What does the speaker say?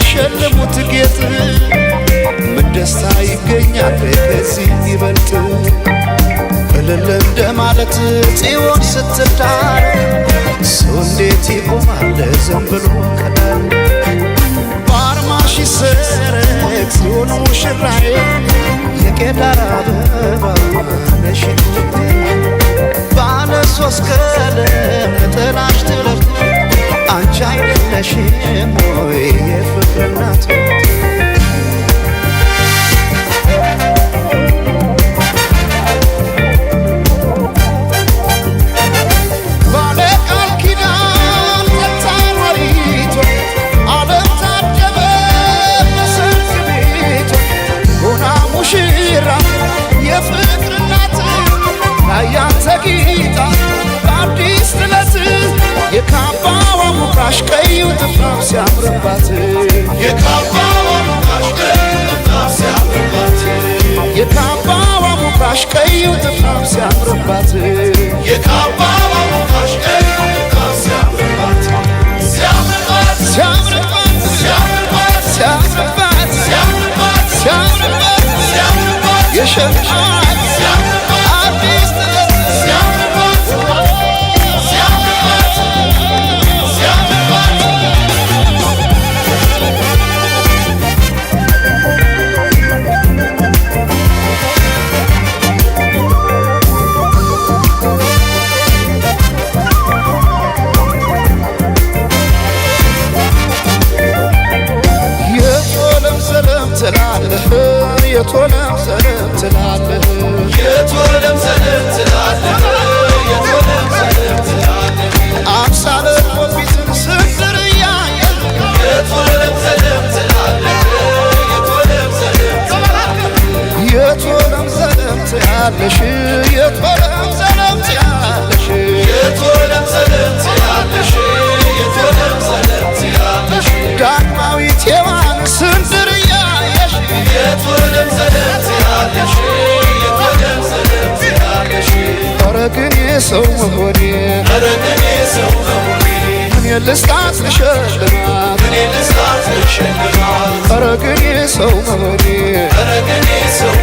ሸልሙት ጌጥ ምን ደስታ ይገኛል ከዚህ ይበልጥ እልል እንደማለት ጽዮን ስትዳር ሰው እንዴት ይቆማል ዝም ብሎ ከዳር በአርማሽ ይሰረቅ ጽዮን ሙሽራዬ የቄዳር አበባ ነሽ ባለ ሶስት ቀለም ነጠላሽ ትለብጥ አንቺ አይደለሽም ወይ የፍቅር እናት ባለ ቃል ኪዳን ተታወሪቶ ዓለም ታጀበ በሰርግ ቤቶ ሆና ሙሽራ የፍቅር እናት ላያንተ ጌታ በአዲስ ጥለት የካባዋ ሙቃሽ ቀዩ ጥፍራው ሲያምርባት የካባዋ ሙቃሽ ቀዩ ጥፍራው ሲያምርባት የካባዋ ሙቃሽ ቀዩ ጥፍራው ሲያምርባት የካባዋ ሙቃሽ ቀዩ ጥፍራው ሲያምርባት ሲያምርባት ሲያምርባት ሲያምርባት ሲያምርባት ሲያምርባት ሲያምርባት ሲያምርባት የሸምዓት ሲያምርባት አዲስ ጥለት ሲያምርባት የቶለም ሰለም ትላለህ የቶለም ሰለም ትላለህ የቶለም ሰለም ትላለህ አምሳለ ሞቢትን ስንድርያ የቶለም ሰለም ትላለህ የቶለም ሰለም ትላለህ የቶለም ሰለም ትያለሽ የቶለም ሰለም ትያለሽ የቶለም ሰለም ትያለሽ የቶለም ሰለም ትያለሽ ዳግማዊት ሔዋን ስንድርያ የቶለም ሰለም ትያለሽ የቶለም ሰለም ትያለሽ ኧረ ግን የሰው መሆኔ ኧረ ግን የሰው መሆኔ ምን ልስጣት ልሸልማት ምን ልስጣት ልሸልማት ኧረ ግን የሰው መሆኔ ኧረ ግን የሰው